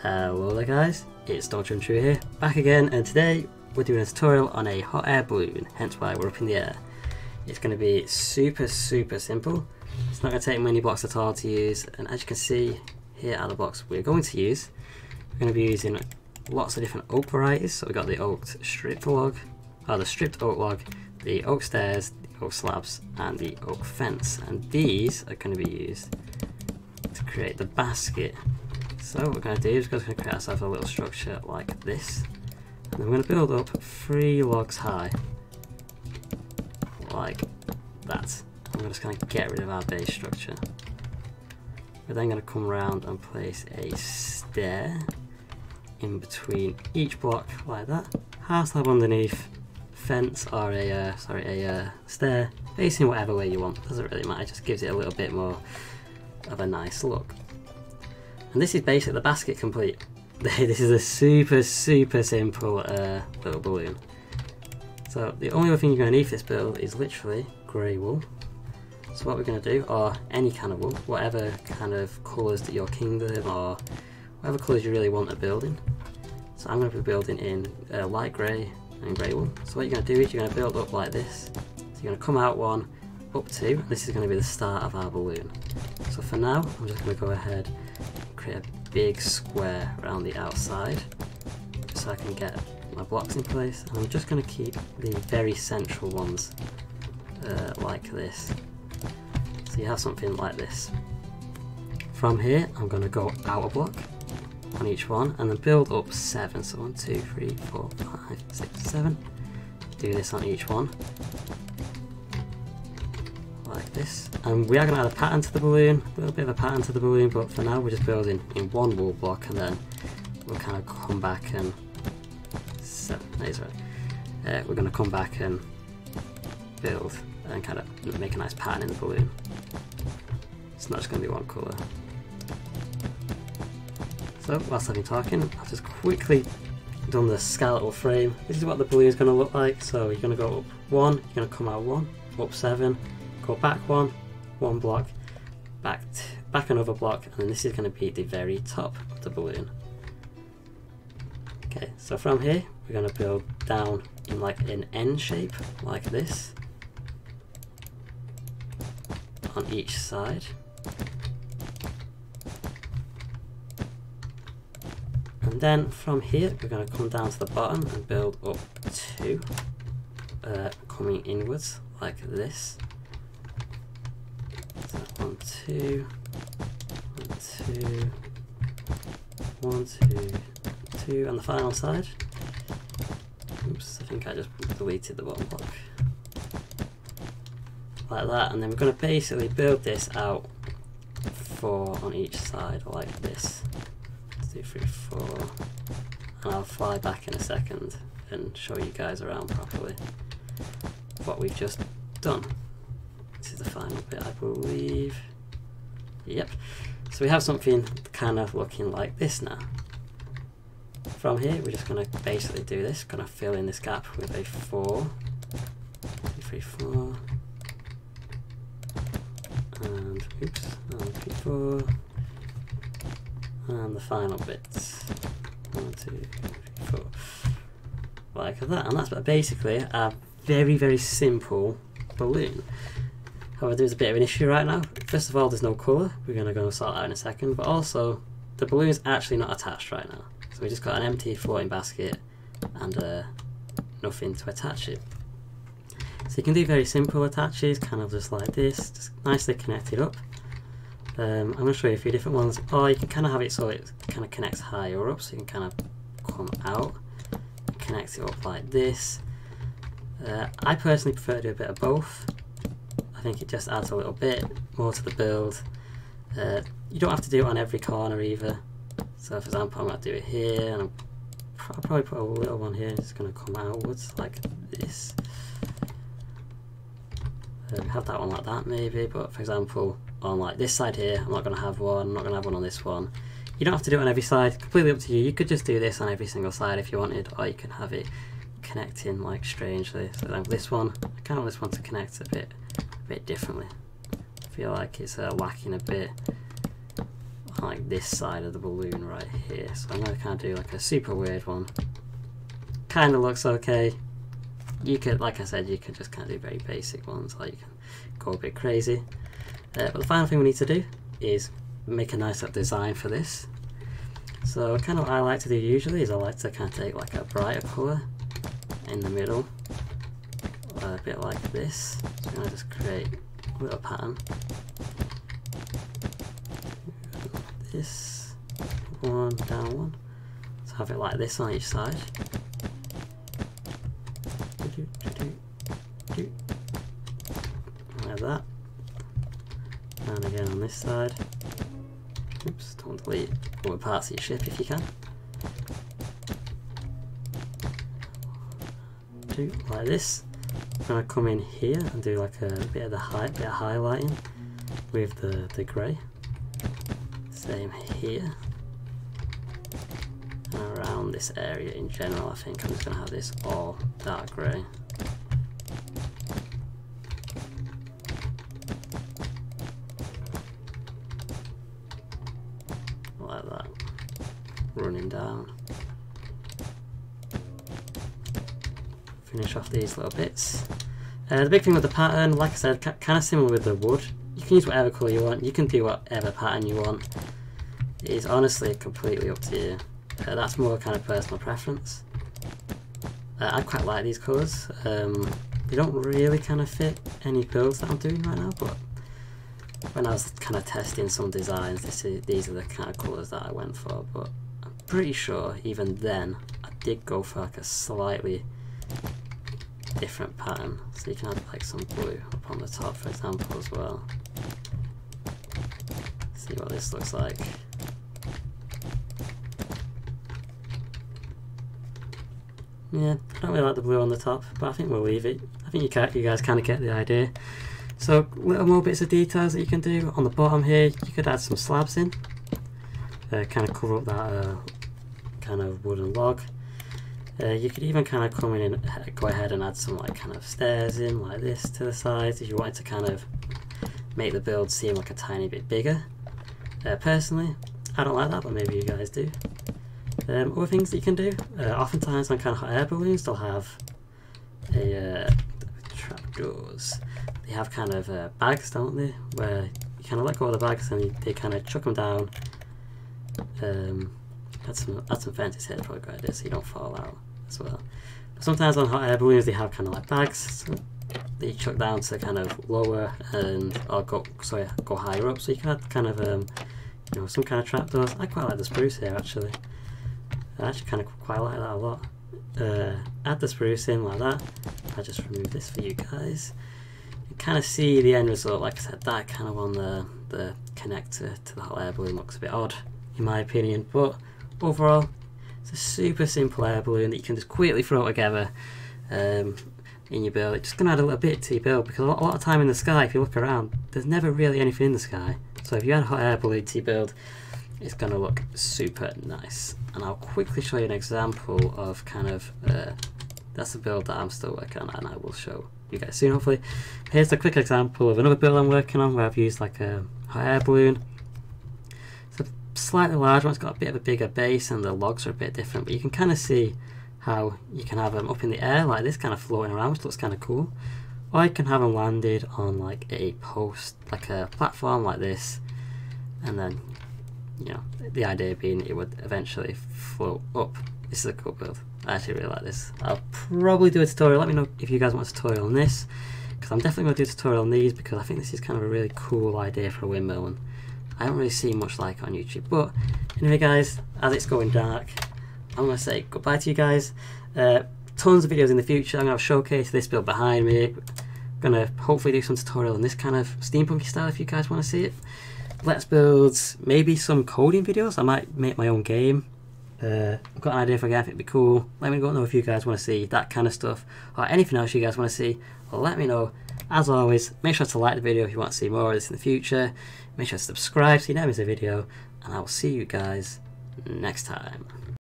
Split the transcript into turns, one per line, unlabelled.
Hello there guys, it's DontChewOnChewie here, back again, and today we're doing a tutorial on a hot air balloon, hence why we're up in the air. It's going to be super simple. It's not going to take many blocks at all to use, and as you can see, here are the blocks we're going to use. We're going to be using lots of different oak varieties, so we've got the oak stripped log, the stripped oak log, the oak stairs, the oak slabs, and the oak fence, and these are going to be used to create the basket. So what we're going to do is we're going to create ourselves a little structure like this, and then we're going to build up 3 logs high, like that. And we're just going to get rid of our base structure. We're then going to come around and place a stair in between each block like that, half slab underneath, fence or a stair facing whatever way you want, doesn't really matter, it just gives it a little bit more of a nice look. And this is basically the basket complete. This is a super simple little balloon. So the only other thing you're going to need for this build is literally grey wool. So what we're going to do, or any kind of wool, whatever kind of colours that your kingdom or whatever colours you really want a building. So I'm going to be building in light grey and grey wool. So what you're going to do is you're going to build up like this. So you're going to come out 1, up 2, and this is going to be the start of our balloon. So for now, I'm just going to go ahead and create a big square around the outside so I can get my blocks in place, and I'm just going to keep the very central ones like this. So you have something like this. From here, I'm going to go out a block on each one and then build up 7. So 1, 2, 3, 4, 5, 6, 7. Do this on each one. Like this, and we are going to add a pattern to the balloon, a little bit of a pattern to the balloon, but for now we're just building in 1 wool block, and then we'll kind of come back and we're going to come back and build and kind of make a nice pattern in the balloon. It's not just going to be one colour. So whilst I've been talking, I've just quickly done the skeletal frame. This is what the balloon is going to look like. So you're going to go up 1, you're going to come out 1, up 7, go back 1 block, back another block, and then this is going to be the very top of the balloon. Okay, so from here we're going to build down in like an N shape, like this, on each side. And then from here we're going to come down to the bottom and build up 2, coming inwards like this. 1, 2, 1, 2, 1, 2, 2, and the final side. Oops, I think I just deleted the bottom block. Like that, and then we're going to basically build this out 4 on each side, like this. 2, 3, 4, and I'll fly back in a second and show you guys around properly what we've just done. This is the final bit, I believe. Yep. So we have something kind of looking like this now. From here, we're just going to basically do this. Going to fill in this gap with a 4, 2, 3, 4, and oops, and 3, 4, and the final bits. 1, 2, 3, 4, like that. And that's basically a very simple balloon. However, there's a bit of an issue right now. First of all, there's no colour. We're going to go sort that out in a second. But also, the balloon is actually not attached right now. So we just got an empty floating basket and nothing to attach it. So you can do very simple attaches, kind of just like this, just nicely connected up. I'm going to show you a few different ones. Or you can kind of have it so it kind of connects higher up, so you can kind of come out and connect it up like this. I personally prefer to do a bit of both. I think it just adds a little bit more to the build. You don't have to do it on every corner either. So for example, I'm going to do it here, and I'll probably put a little one here, it's going to come outwards like this. Have that one like that maybe, but for example, on like this side here, I'm not going to have one, I'm not going to have one on this one. You don't have to do it on every side, completely up to you. You could just do this on every single side if you wanted, or you can have it connecting like strangely. So like this one, I kind of want this one to connect a bit differently. I feel like it's lacking a bit on like this side of the balloon right here. So I'm going to kind of do like a super weird one. Kind of looks okay. You could, like I said, you could just kind of do very basic ones, like you can go a bit crazy. But the final thing we need to do is make a nice design for this. So kind of what I like to do usually is I like to kind of take like a brighter colour in the middle, a bit like this. So I'm going to just create a little pattern. This one, down one. So have it like this on each side. Like that. And again on this side. Oops, don't delete other parts of your ship if you can. Do like this. I'm gonna come in here and do like a bit of highlighting with the grey. Same here. And around this area in general, I think I'm just gonna have this all dark grey. Like that. Running down. Finish off these little bits. The big thing with the pattern, like I said, kind of similar with the wood. You can use whatever colour you want, you can do whatever pattern you want. It is honestly completely up to you. That's more kind of personal preference. I quite like these colours. They don't really kind of fit any builds that I'm doing right now, but when I was kind of testing some designs, these are the kind of colours that I went for. But I'm pretty sure even then I did go for like a slightly different pattern. So you can add like some blue up on the top, for example, as well. See what this looks like. Yeah, I don't really like the blue on the top, but I think we'll leave it. I think you guys kind of get the idea. So little more bits of details that you can do. On the bottom here, you could add some slabs in. Kind of cover up that kind of wooden log. You could even kind of come in and go ahead and add some like kind of stairs in like this to the sides if you wanted to kind of make the build seem like a tiny bit bigger. Personally, I don't like that, but maybe you guys do. Other things that you can do, oftentimes on kind of hot air balloons, they'll have a trapdoors. They have kind of bags, don't they, where you kind of let go of the bags and they kind of chuck them down. Add some fences here, probably a good idea, so you don't fall out as well. But sometimes on hot air balloons they have kind of like bags so that you chuck down to kind of lower or go higher up, so you can add kind of you know, some kind of trapdoors. I quite like the spruce here actually. I actually kind of quite like that a lot. Add the spruce in like that. I just remove this for you guys. You kind of see the end result. Like I said, that kind of on the connector to the hot air balloon looks a bit odd in my opinion, but overall it's a super simple air balloon that you can just quickly throw together in your build. It's just going to add a little bit to your build, because a lot of time in the sky, if you look around, there's never really anything in the sky. So if you add a hot air balloon to your build, it's going to look super nice. And I'll quickly show you an example of kind of that's a build that I'm still working on, and I will show you guys soon hopefully. Here's a quick example of another build I'm working on where I've used like a hot air balloon. It's a slightly larger one, it's got a bit of a bigger base and the logs are a bit different, but you can kind of see how you can have them up in the air like this, kind of floating around, which looks kind of cool. Or you can have them landed on like a post, like a platform like this, and then, you know, the idea being it would eventually float up. This is a cool build. I actually really like this. I'll probably do a tutorial. Let me know if you guys want a tutorial on this, because I'm definitely going to do a tutorial on these, because I think this is kind of a really cool idea for a windmill, and I don't really see much like it on YouTube. But anyway guys, as it's going dark, I'm going to say goodbye to you guys. Tons of videos in the future. I'm going to showcase this build behind me. I'm going to hopefully do some tutorial in this kind of steampunky style if you guys want to see it. Let's build maybe some coding videos. I might make my own game. I've got an idea for a game, I think it'd be cool. Let me know if you guys want to see that kind of stuff, or anything else you guys want to see. Let me know. As always, make sure to like the video if you want to see more of this in the future. Make sure to subscribe so you never miss a video, and I will see you guys next time.